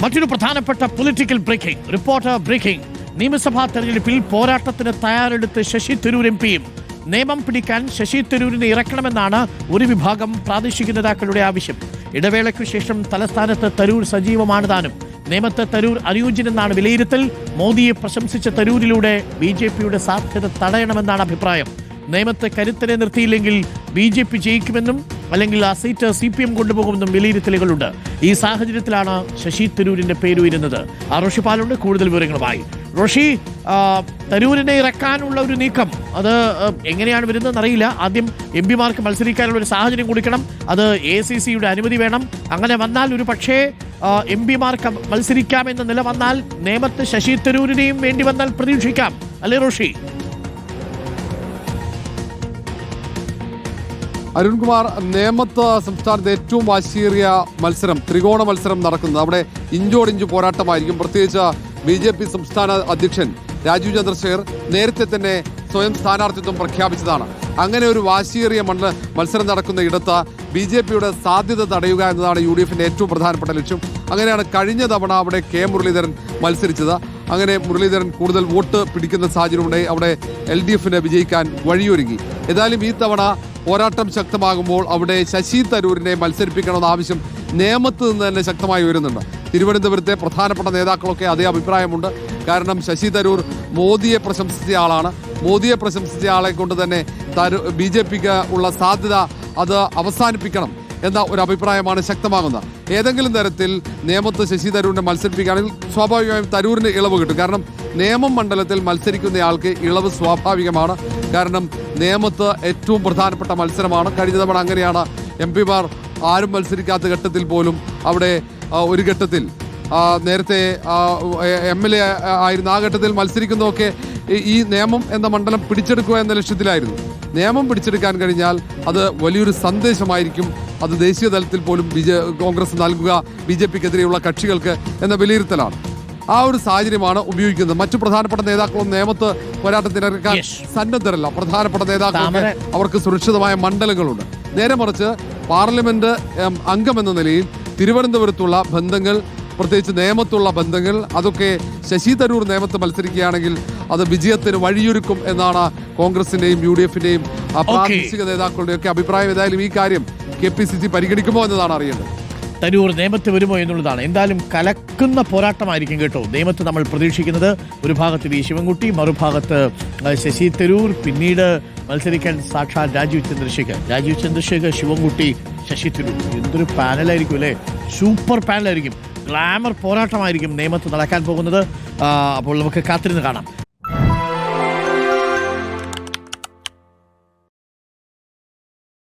മറ്റൊരു പ്രധാനപ്പെട്ട political breaking, reporter breaking. നിയമസഭാ തെരഞ്ഞെടുപ്പിൽ പോരാട്ടത്തിന് തയ്യാറെടുത്ത് ശശി തരൂർ എംപിയും നിയമം പിടിക്കാൻ ശശി തരൂരിനെ ഇറക്കണമെന്നാണ് ഒരു വിഭാഗം പ്രാദേശിക നേതാക്കളുടെ ആവശ്യം. ഇടവേളയ്ക്കു ശേഷം തലസ്ഥാനത്ത് തരൂർ സജീവമാണ് താനും. നേമത്ത് തരൂർ അനുയോജ്യനെന്നാണ് വിലയിരുത്തൽ. മോദിയെ പ്രശംസിച്ച തരൂരിലൂടെ BJPയുടെ സാധ്യത തടയണമെന്നാണ് അഭിപ്രായം. നേമത്ത് കരുത്തരെ നിർത്തിയില്ലെങ്കിൽ BJP ജയിക്കുമെന്നും അല്ലെങ്കിൽ ആ സീറ്റ് CPM കൊണ്ടുപോകുമെന്നും വിലയിരുത്തലുകളുണ്ട്. ഈ സാഹചര്യത്തിലാണ് ശശി തരൂരിന്റെ പേരുയരുന്നത്. റോഷി പാലുണ്ട് കൂടുതൽ വിവരങ്ങളുമായി. റോഷി, തരൂരിനെ ഇറക്കാനുള്ള ഒരു നീക്കം അത് എങ്ങനെയാണ് വരുന്നതെന്ന് അറിയില്ല. ആദ്യം MP മാർക്ക് മത്സരിക്കാനുള്ള ഒരു സാഹചര്യം കൊടുക്കണം. അത് ACCയുടെ അനുമതി വേണം. അങ്ങനെ വന്നാൽ ഒരു പക്ഷേ MP മാർക്ക് മത്സരിക്കാമെന്ന നില വന്നാൽ നേമത്ത് ശശി തരൂരിനെയും വേണ്ടി വന്നാൽ പ്രതീക്ഷിക്കാം, അല്ലേ റോഷി? അരുൺകുമാർ, നേമത്ത് സംസ്ഥാനത്ത് ഏറ്റവും വാശിയേറിയ മത്സരം, ത്രികോണ മത്സരം നടക്കുന്നത്. അവിടെ ഇഞ്ചോടിഞ്ച് പോരാട്ടമായിരിക്കും. പ്രത്യേകിച്ച് BJP സംസ്ഥാന അധ്യക്ഷൻ രാജീവ് ചന്ദ്രശേഖർ നേരത്തെ തന്നെ സ്വയം സ്ഥാനാർത്ഥിത്വം പ്രഖ്യാപിച്ചതാണ്. അങ്ങനെ ഒരു വാശിയേറിയ മത്സരം നടക്കുന്ന ഇടത്ത് BJPയുടെ സാധ്യത തടയുക എന്നതാണ് UDFിന്റെ ഏറ്റവും പ്രധാനപ്പെട്ട ലക്ഷ്യം. അങ്ങനെയാണ് കഴിഞ്ഞ തവണ അവിടെ K മുരളീധരൻ മത്സരിച്ചത്. അങ്ങനെ മുരളീധരൻ കൂടുതൽ വോട്ട് പിടിക്കുന്ന സാഹചര്യമുണ്ടായി. അവിടെ LDFന് വിജയിക്കാൻ വഴിയൊരുങ്ങി. ഏതായാലും ഈ തവണ പോരാട്ടം ശക്തമാകുമ്പോൾ അവിടെ ശശി തരൂരിനെ മത്സരിപ്പിക്കണമെന്ന ആവശ്യം നേമത്ത് നിന്ന് തന്നെ ശക്തമായി വരുന്നുണ്ട്. തിരുവനന്തപുരത്തെ പ്രധാനപ്പെട്ട നേതാക്കളൊക്കെ അതേ അഭിപ്രായമുണ്ട്. കാരണം ശശി തരൂർ മോദിയെ പ്രശംസിച്ച ആളാണ്. മോദിയെ പ്രശംസിച്ച ആളെ കൊണ്ട് തന്നെ BJPക്ക് ഉള്ള സാധ്യത അത് അവസാനിപ്പിക്കണം എന്ന ഒരു അഭിപ്രായമാണ് ശക്തമാകുന്നത്. ഏതെങ്കിലും തരത്തിൽ നേമത്ത് ശശി തരൂരിനെ മത്സരിപ്പിക്കുകയാണെങ്കിൽ സ്വാഭാവികമായും തരൂരിന് ഇളവ് കിട്ടും. കാരണം നേമം മണ്ഡലത്തിൽ മത്സരിക്കുന്നയാൾക്ക് ഇളവ് സ്വാഭാവികമാണ്. കാരണം നേമത്ത് ഏറ്റവും പ്രധാനപ്പെട്ട മത്സരമാണ്. കഴിഞ്ഞ തവണ അങ്ങനെയാണ്. MP മാർ ആരും മത്സരിക്കാത്ത ഘട്ടത്തിൽ പോലും അവിടെ ഒരു ഘട്ടത്തിൽ നേരത്തെ MLA ആയിരുന്ന ആ ഘട്ടത്തിൽ മത്സരിക്കുന്നതൊക്കെ ഈ നേമം എന്ന മണ്ഡലം പിടിച്ചെടുക്കുക എന്ന ലക്ഷ്യത്തിലായിരുന്നു. നിയമം പിടിച്ചെടുക്കാൻ കഴിഞ്ഞാൽ അത് വലിയൊരു സന്ദേശമായിരിക്കും. അത് ദേശീയ തലത്തിൽ പോലും കോൺഗ്രസ് നൽകുക BJPക്കെതിരെയുള്ള കക്ഷികൾക്ക് എന്ന വിലയിരുത്തലാണ്. ആ ഒരു സാഹചര്യമാണ് ഉപയോഗിക്കുന്നത്. മറ്റു പ്രധാനപ്പെട്ട നേതാക്കളും നേമത്ത് പോരാട്ടത്തിനിറക്കാൻ സന്നദ്ധരല്ല. പ്രധാനപ്പെട്ട നേതാക്കൾ അവർക്ക് സുരക്ഷിതമായ മണ്ഡലങ്ങളുണ്ട്. നേരെ മറിച്ച് പാർലമെന്റ് അംഗമെന്ന നിലയിൽ തിരുവനന്തപുരത്തുള്ള ബന്ധങ്ങൾ, പ്രത്യേകിച്ച് നേമത്തുള്ള ബന്ധങ്ങൾ, അതൊക്കെ ശശി തരൂർ നേമത്ത് മത്സരിക്കുകയാണെങ്കിൽ അത് വിജയത്തിന് വഴിയൊരുക്കും എന്നാണ് കോൺഗ്രസിന്റെയും UDFിന്റെയും പ്രാദേശിക നേതാക്കളുടെ ഒക്കെ അഭിപ്രായം. ഏതായാലും ഈ കാര്യം KPCC പരിഗണിക്കുമോ എന്നതാണ് അറിയേണ്ടത്. തരൂർ നേമത്ത് വരുമോ എന്നുള്ളതാണ്. എന്തായാലും കലക്കുന്ന പോരാട്ടമായിരിക്കും കേട്ടോ നേമത്ത് നമ്മൾ പ്രതീക്ഷിക്കുന്നത്. ഒരു ഭാഗത്ത് V ശിവൻകുട്ടി, മറുഭാഗത്ത് ശശി തരൂർ, പിന്നീട് മത്സരിക്കാൻ സാക്ഷാൽ രാജീവ് ചന്ദ്രശേഖർ, ശിവൻകുട്ടി, ശശി തരൂർ. എന്തൊരു പാനലായിരിക്കും അല്ലേ! സൂപ്പർ പാനലായിരിക്കും. ഗ്ലാമർ പോരാട്ടമായിരിക്കും നേമത്ത് നടക്കാൻ പോകുന്നത്. അപ്പോൾ നമുക്ക് കാത്തിരുന്ന് കാണാം.